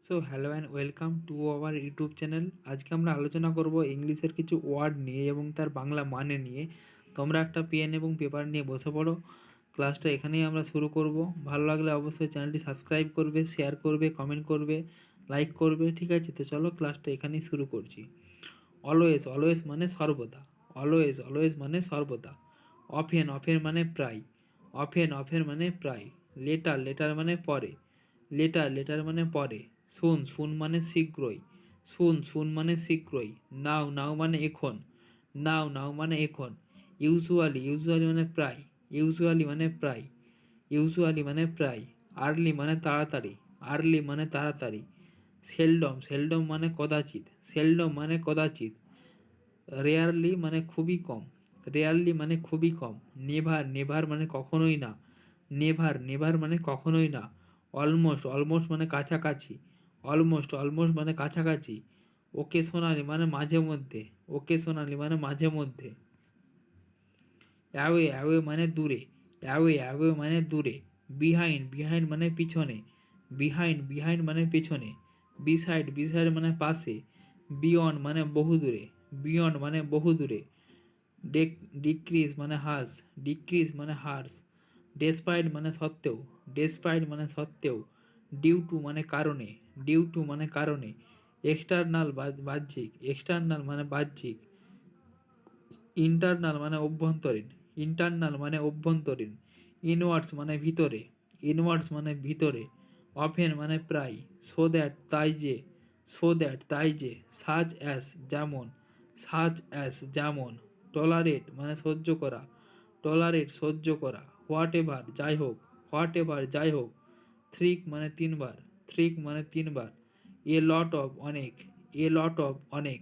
So hello and welcome to our YouTube channel. আজকে আমরা আলোচনা করব ইংলিশের কিছু ওয়ার্ড নিয়ে এবং তার বাংলা মানে নিয়ে। তোমরা একটা পেন এবং পেপার নিয়ে বসে পড়ো। ক্লাসটা এখানেই আমরা শুরু করব। ভালো লাগলে অবশ্যই চ্যানেলটি সাবস্ক্রাইব করবে, শেয়ার করবে, কমেন্ট করবে, লাইক করবে। ঠিক আছে, তো চলো ক্লাসটা এখানেই শুরু করছি। অলওয়েজ, অলওয়েজ মানে সর্বদা। অলওয়েজ, অলওয়েজ মানে সর্বদা। অফেন, অফেন মানে প্রায়। অফেন, অফেন মানে প্রায়। লেটার, লেটার মানে পরে। লেটার, লেটার মানে পরে। শুন, শুন মানে শীঘ্রই। শুন, শুন মানে শীঘ্রই। নাও, নাও মানে এখন। নাও, নাও মানে এখন। ইউজুয়ালি, ইউজুয়ালি মানে প্রায়। ইউজুয়ালি মানে প্রায়। ইউজুয়ালি মানে প্রায়। আর্লি মানে তাড়াতাড়ি। আর্লি মানে তাড়াতাড়ি। সেলডম, সেলডম মানে কদাচিৎ। সেলডম মানে কদাচিৎ। রেয়ারলি মানে খুবই কম। রেয়ারলি মানে খুবই কম। নেভার, নেভার মানে কখনোই না। নেভার, নেভার মানে কখনোই না। অলমোস্ট, অলমোস্ট মানে কাছাকাছি। অলমোস্ট, অলমোস্ট মানে কাছাকাছি। ওকেশনালি মানে মাঝে মধ্যে। ওকেশনালি মানে মাঝে মধ্যে। অ্যাওয়ে, অ্যাওয়ে মানে দূরে। অ্যাওয়ে, অ্যাওয়ে মানে দূরে। বিহাইন্ড, বিহাইন্ড মানে পিছনে। বিহাইন্ড, বিহাইন্ড মানে পেছনে। বিসাইড, বিসাইড মানে পাশে। বিয়ন্ড মানে বহু দূরে। বিয়ন্ড মানে বহু দূরে। ডিক্রিজ মানে হ্রাস। ডিক্রিজ মানে হ্রাস। ডেসপাইট মানে সত্ত্বেও। ডেসপাইট মানে সত্ত্বেও। ডিউ টু মানে কারণে। ডিউ টু মানে কারণে। এক্সটার্নাল বাহ্যিক। এক্সটার্নাল মানে বাহ্যিক। ইন্টারনাল মানে অভ্যন্তরীণ। ইন্টারনাল মানে অভ্যন্তরীণ। ইনওয়ার্ডস মানে ভিতরে। ইনওয়ার্ডস মানে ভিতরে। অফেন মানে প্রায়। সো দ্যাট তাই যে। সো দ্যাট তাই যে। সাজ অ্যাস যেমন। সাজ অ্যাস যেমন। টলারেট মানে সহ্য করা। টলারেট সহ্য করা। হোয়াট এভার যাই হোক। হোয়াট এভার যাই হোক। থ্রিক মানে তিনবার। থ্রিক মানে তিনবার। এ লট অফ অনেক। এ লট অফ অনেক।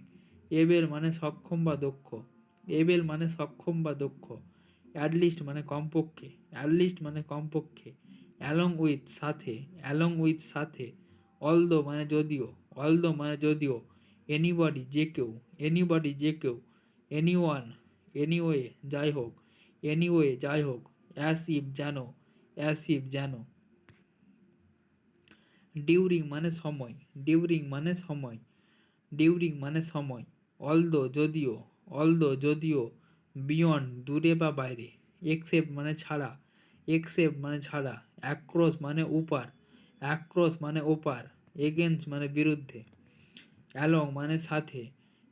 এবেল মানে সক্ষম বা দক্ষ। এবেল মানে সক্ষম বা দক্ষ। অ্যাটলিস্ট মানে কমপক্ষে। অ্যাটলিস্ট মানে কমপক্ষে। অ্যালং উইথ সাথে। অ্যালং উইথ সাথে। অলদো মানে যদিও। অলদো মানে যদিও। এনিবডি যে কেউ। এনিবডি যে কেউ। এনিওয়ান, এনিওয়ে যাই হোক। এনিওয়ে যাই হোক। অ্যাস ইফ যেন। অ্যাস ইফ যেন। ডিউরিং মানে সময়। ডিউরিং মানে সময়। ডিউরিং মানে সময়। অলদো যদিও। অলদো যদিও। বিয়ন্ড দূরে বা বাইরে। এক্সেপ্ট মানে ছাড়া। এক্সেপ্ট মানে ছাড়া। অ্যাক্রস মানে উপার। অ্যাক্রস মানে ওপার। এগেনস্ট মানে বিরুদ্ধে। অ্যালং মানে সাথে।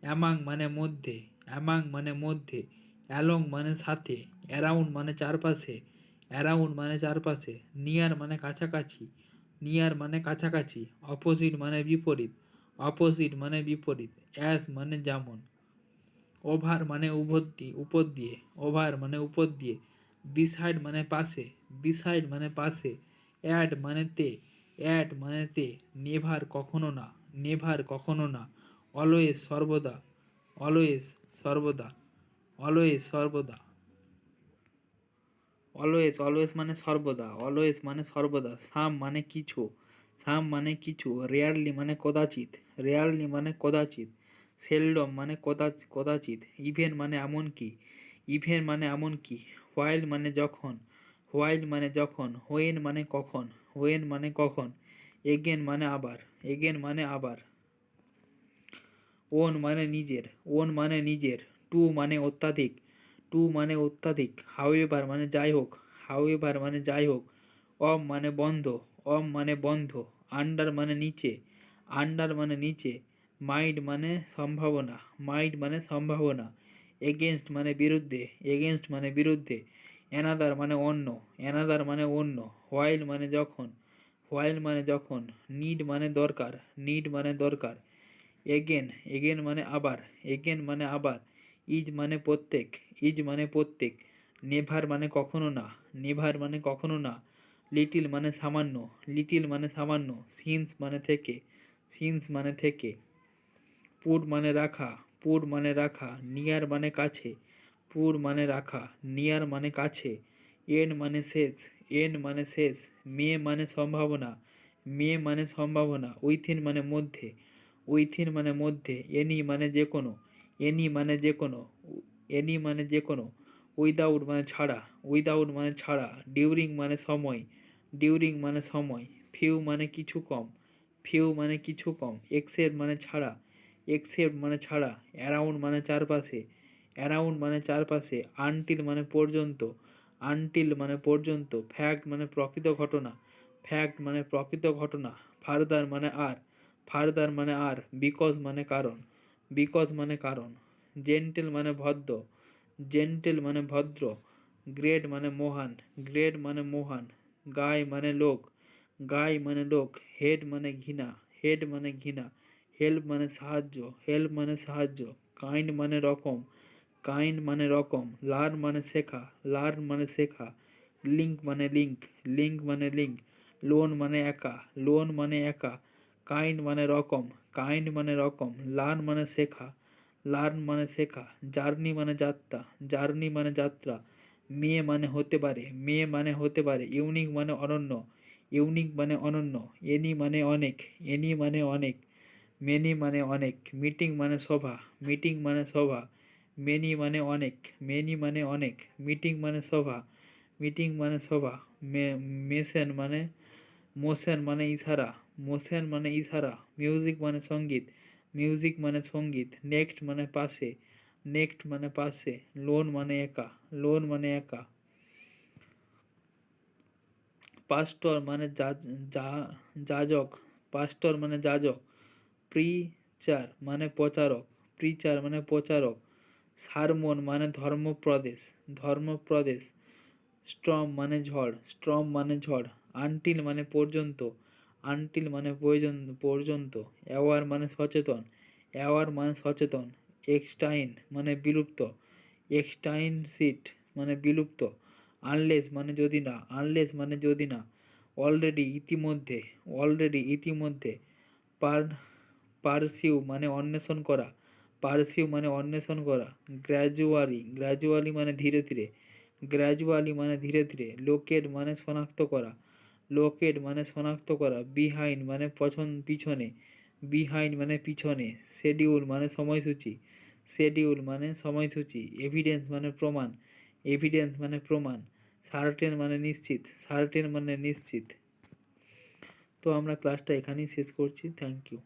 অ্যামাং মানে মধ্যে। অ্যামাং মানে মধ্যে। অ্যালং মানে সাথে। অ্যারাউন্ড মানে চারপাশে। অ্যারাউন্ড মানে চারপাশে। নিয়ার মানে কাছাকাছি। নিয়ার মানে কাছাকাছি। অপোজিট মানে বিপরীত। অপোজিট মানে বিপরীত। অ্যাজ মানে যেমন। ওভার মানে উপর দিয়ে। ওভার মানে উপর দিয়ে। বিসাইড মানে পাশে। বিসাইড মানে পাশে। অ্যাড মানে তে। অ্যাড মানে তে। নেভার কখনো না। নেভার কখনো না। অলওয়েজ সর্বদা। অলওয়েজ সর্বদা। অলওয়েজ সর্বদা। অলওয়েজ, অলওয়েজ মানে সর্বদা। অলওয়েজ মানে সর্বদা। সাম মানে কিছু। সাম মানে কিছু। রেয়ারলি মানে কদাচিৎ। রেয়ারলি মানে কদাচিৎ। সেলডম মানে কদাচিৎ। ইভেন মানে এমনকি। ইভেন মানে এমনকি। হোয়াইল মানে যখন। হোয়াইল মানে যখন। হোয়েন মানে কখন। হোয়েন মানে কখন। এগেন মানে আবার। এগেন মানে আবার। ওন মানে নিজের। ওন মানে নিজের। টু মানে অত্যাধিক। টু মানে অত্যাধিক। হাউএভার মানে যাই হোক। হাউএভার মানে যাই হোক। অফ মানে বন্ধ। অফ মানে বন্ধ। আন্ডার মানে নিচে। আন্ডার মানে নিচে। মাইড মানে সম্ভাবনা। মাইড মানে সম্ভাবনা। এগেনস্ট মানে বিরুদ্ধে। এগেনস্ট মানে বিরুদ্ধে। অ্যানাদার মানে অন্য। অ্যানাদার মানে অন্য। হোয়াইল মানে যখন। হোয়াইল মানে যখন। নিড মানে দরকার। নিড মানে দরকার। এগেন, এগেন মানে আবার। এগেন মানে আবার। ইজ মানে প্রত্যেক। ইজ মানে প্রত্যেক। নেভার মানে কখনো না। নেভার মানে কখনো না। লিটিল মানে সামান্য। লিটিল মানে সামান্য। সিন্স মানে থেকে। সিন্স মানে থেকে। পুর মানে রাখা। পুর মানে রাখা। নিয়ার মানে কাছে। পুর মানে রাখা। নিয়ার মানে কাছে। এন্ড মানে শেষ। এন্ড মানে শেষ। মে মানে সম্ভাবনা। মে মানে সম্ভাবনা। উইথিন মানে মধ্যে। উইথিন মানে মধ্যে। এনি মানে যে কোনো। এনি মানে যে কোনো। এনি মানে যে কোনো। উইদাউট মানে ছাড়া। উইদাউট মানে ছাড়া। ডিউরিং মানে সময়। ডিউরিং মানে সময়। ফিউ মানে কিছু কম। ফিউ মানে কিছু কম, এক্সেপ্ট মানে ছাড়া, এক্সেপ্ট মানে ছাড়া, অ্যারাউন্ড মানে চারপাশে, অ্যারাউন্ড মানে চারপাশে, আনটিল মানে পর্যন্ত, আনটিল মানে পর্যন্ত, ফ্যাক্ট মানে প্রকৃত ঘটনা, ফ্যাক্ট মানে প্রকৃত ঘটনা, ফার্দার মানে আর, ফার্দার মানে আর, বিকজ মানে কারণ, বিকজ মানে কারণ, জেন্টেল মানে ভদ্র, জেন্টেল মানে ভদ্র, গ্রেট মানে মহান, গ্রেট মানে মহান, গায় মানে লোক, গাই মানে লোক, হেড মানে ঘৃণা, হেড মানে ঘৃণা, হেল্প মানে সাহায্য, হেল্প মানে সাহায্য, কাইন্ড মানে রকম, কাইন্ড মানে রকম, লার্ন মানে শেখা, লার্ন মানে শেখা, লিঙ্ক মানে লিঙ্ক, লিঙ্ক মানে লিঙ্ক, লোন মানে একা, লোন মানে একা, কাইন্ড মানে রকম, কাইন্ড মানে রকম, লার্ন মানে শেখা, লার্ন মানে শেখা, জার্নি মানে যাত্রা, জার্নি মানে যাত্রা, মেয়ে মানে হতে পারে, মেয়ে মানে হতে পারে, ইউনিক মানে অনন্য, ইউনিক মানে অনন্য, এনি মানে অনেক, এনি মানে অনেক, মেনি মানে অনেক, মিটিং মানে সভা, মিটিং মানে সভা, মেনি মানে অনেক, মেনি মানে অনেক, মিটিং মানে সভা, মিটিং মানে সভা, মেশন মানে মোশন মানে ইশারা, মোশন মানে ইশারা, মিউজিক মানে সঙ্গীত, মিউজিক মানে সঙ্গীত, নেক্সট মানে পাশে, নেক্সট মানে পাশে, লোন মানে একা, লোন মানে একা, পাস্টর মানে যাজক, পাস্টর মানে যাজক, প্রিচার মানে প্রচারক, প্রিচার মানে প্রচারক, সারমন মানে ধর্মপ্রদেশ, ধর্মপ্রদেশ, স্ট্রম মানে ঝড়, স্ট্রম মানে ঝড়, আনটিল মানে পর্যন্ত, আনটিল মানে পর্যন্ত, অ্যাওয়ার মানে সচেতন, অ্যাওয়ার মানে সচেতন, এক্সটাইন মানে বিলুপ্ত, এক্সটাইন সিট মানে বিলুপ্ত, আনলেস মানে যদি না, আনলেস মানে যদি না, অলরেডি ইতিমধ্যে, অলরেডি ইতিমধ্যে, পার পারসিউ মানে অন্বেষণ করা, পারসিউ মানে অন্বেষণ করা, গ্র্যাজুয়ালি, গ্র্যাজুয়ালি মানে ধীরে ধীরে, গ্র্যাজুয়ালি মানে ধীরে ধীরে, লোকেট মানে শনাক্ত করা, লোকেট মানে শনাক্ত করা, বিহাইন্ড মানে পিছনে, বিহাইন্ড মানে পিছনে, শেডিউল মানে সময়সূচি, শেডিউল মানে সময়সূচি, এভিডেন্স মানে প্রমাণ, এভিডেন্স মানে প্রমাণ, সার্টেন মানে নিশ্চিত, সার্টেন মানে নিশ্চিত। তো আমরা ক্লাসটা এখানেই শেষ করছি। Thank you.